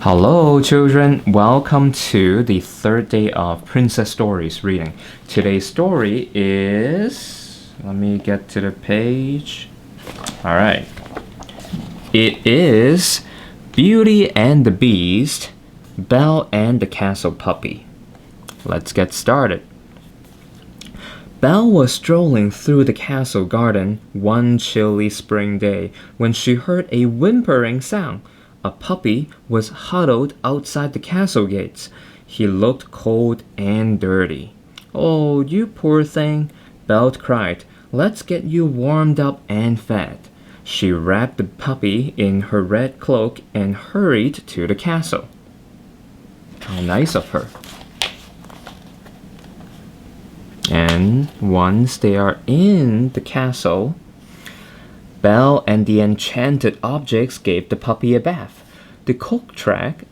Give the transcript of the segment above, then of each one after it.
Hello, children. Welcome to the third day of Princess Stories reading. Today's story is. Let me get to the page. All right. It is Beauty and the Beast, Belle and the Castle Puppy. Let's get started. Belle was strolling through the castle garden one chilly spring day when she heard a whimpering sound. A puppy was huddled outside the castle gates. He looked cold and dirty. "Oh, you poor thing," Belle cried. "Let's get you warmed up and fed." She wrapped the puppy in her red cloak and hurried to the castle. How nice of her. And once they are in the castle, Belle and the enchanted objects gave the puppy a bath. The coat track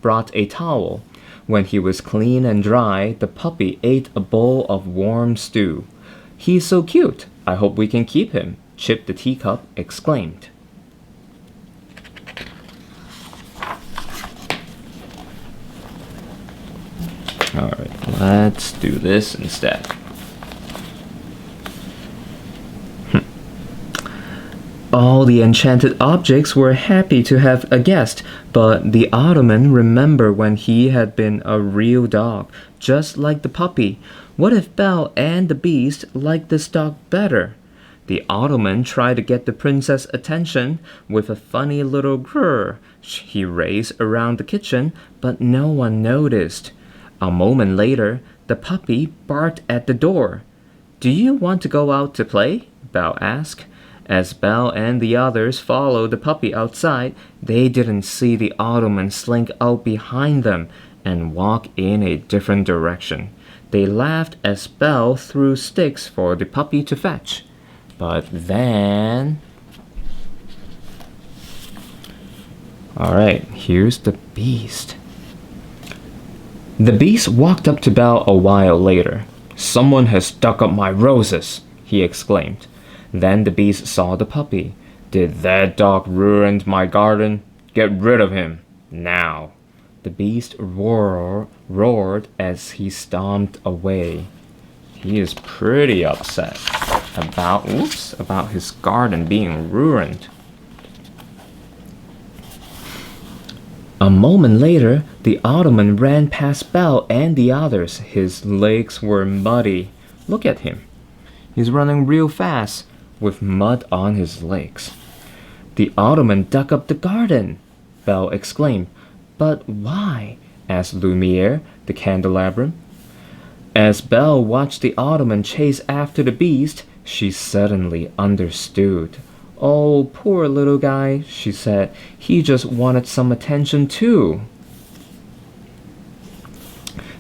brought a towel. When he was clean and dry, the puppy ate a bowl of warm stew. "He's so cute. I hope we can keep him," Chip the teacup exclaimed. Alright, let's do this instead. All the enchanted objects were happy to have a guest, but the Ottoman remembered when he had been a real dog, just like the puppy. What if Belle and the Beast liked this dog better? The Ottoman tried to get the princess' attention with a funny little grrr he raised around the kitchen, but no one noticed. A moment later, the puppy barked at the door. "Do you want to go out to play?" Belle asked. As Belle and the others followed the puppy outside, they didn't see the Ottoman slink out behind them and walk in a different direction. They laughed as Belle threw sticks for the puppy to fetch. But then... Alright, here's the Beast. The Beast walked up to Belle a while later. "Someone has dug up my roses," he exclaimed. Then the Beast saw the puppy. "Did that dog ruin my garden? Get rid of him, now." The Beast roared as he stomped away. He is pretty upset about his garden being ruined. A moment later, the Ottoman ran past Belle and the others. His legs were muddy. Look at him. He's running real fast with mud on his legs. "The Ottoman dug up the garden," Belle exclaimed. "But why?" asked Lumiere, the candelabrum. As Belle watched the Ottoman chase after the Beast, she suddenly understood. "Oh, poor little guy," she said. "He just wanted some attention too."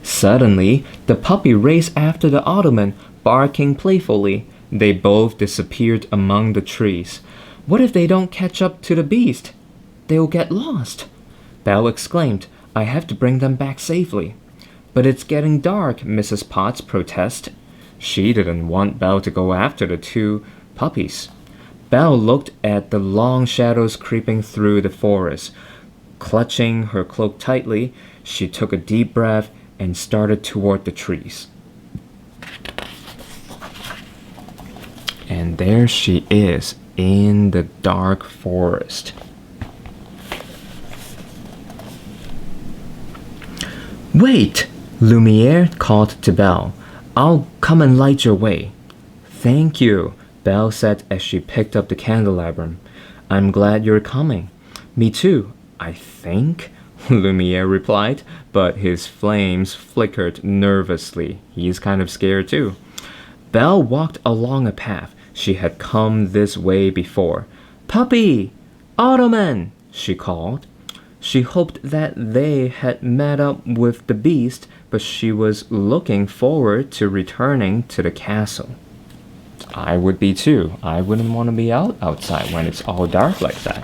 Suddenly, the puppy raced after the Ottoman, barking playfully. They both disappeared among the trees. "What if they don't catch up to the Beast? They'll get lost," Belle exclaimed. "I have to bring them back safely." "But it's getting dark," Mrs. Potts protested. She didn't want Belle to go after the two puppies. Belle looked at the long shadows creeping through the forest. Clutching her cloak tightly, she took a deep breath and started toward the trees. And there she is in the dark forest. "Wait!" Lumiere called to Belle. "I'll come and light your way." "Thank you," Belle said as she picked up the candelabrum. "I'm glad you're coming." "Me too, I think," Lumiere replied, but his flames flickered nervously. He's kind of scared too. Belle walked along a path. She had come this way before. "Puppy! Ottoman!" she called. She hoped that they had met up with the Beast, but she was looking forward to returning to the castle. I would be too. I wouldn't want to be outside when it's all dark like that.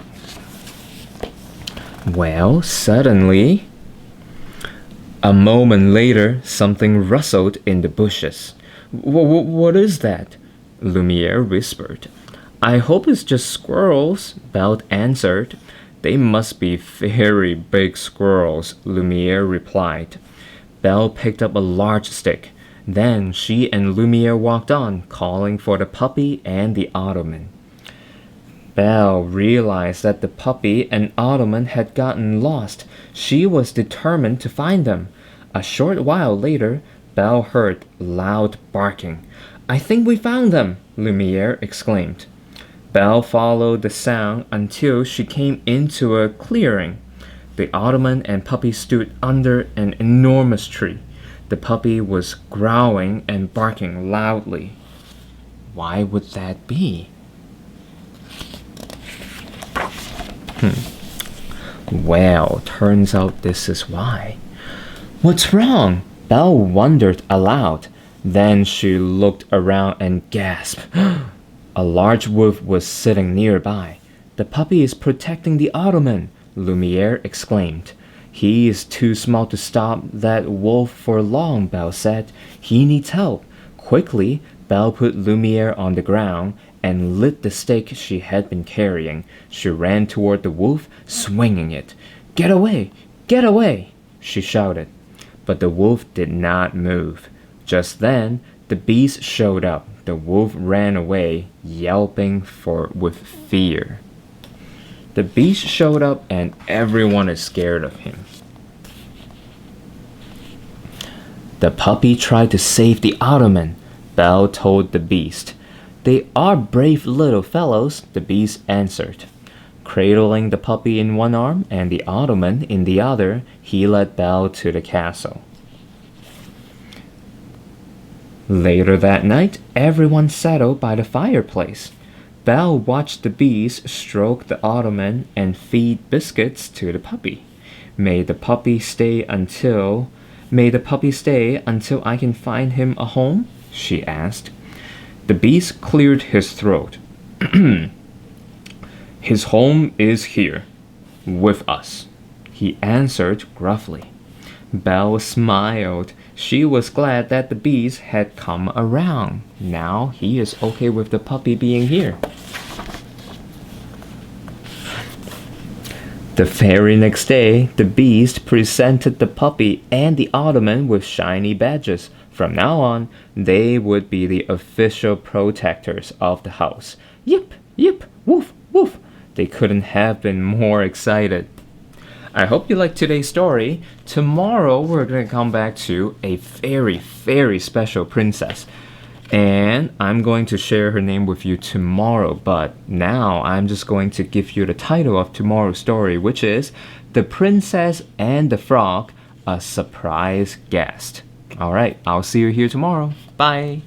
Well, suddenly, a moment later, something rustled in the bushes. What is that?" Lumiere whispered. "I hope it's just squirrels," Belle answered. They must be very big squirrels, Lumiere replied. Belle picked up a large stick. Then she and Lumiere walked on, calling for the puppy and the ottoman. Belle realized that the puppy and ottoman had gotten lost. She was determined to find them. A short while later, Belle heard loud barking. I think we found them, Lumiere exclaimed. Belle followed the sound until she came into a clearing. The ottoman and puppy stood under an enormous tree. The puppy was growling and barking loudly. Why would that be? Well, turns out this is why. What's wrong? Belle wondered aloud. Then she looked around and gasped. A large wolf was sitting nearby. The puppy is protecting the ottoman, Lumiere exclaimed. He is too small to stop that wolf for long, Belle said. He needs help. Quickly, Belle put Lumiere on the ground and lit the stick she had been carrying. She ran toward the wolf, swinging it. Get away! Get away! She shouted. But the wolf did not move. Just then, the beast showed up. The wolf ran away, yelping with fear. The beast showed up and everyone is scared of him. The puppy tried to save the ottoman, Belle told the beast. They are brave little fellows, the beast answered. Cradling the puppy in one arm and the ottoman in the other, he led Belle to the castle. Later that night, everyone settled by the fireplace. Belle watched the beast stroke the ottoman and feed biscuits to the puppy. May the puppy stay until I can find him a home? She asked. The beast cleared his throat. His home is here, with us, he answered gruffly. Belle smiled. She was glad that the beast had come around. Now he is okay with the puppy being here. The very next day, the beast presented the puppy and the ottoman with shiny badges. From now on, they would be the official protectors of the house. Yip, yip, woof, woof. They couldn't have been more excited. I hope you liked today's story. Tomorrow, we're going to come back to a very, very special princess. And I'm going to share her name with you tomorrow. But now, I'm just going to give you the title of tomorrow's story, which is The Princess and the Frog, A Surprise Guest. Alright, I'll see you here tomorrow. Bye!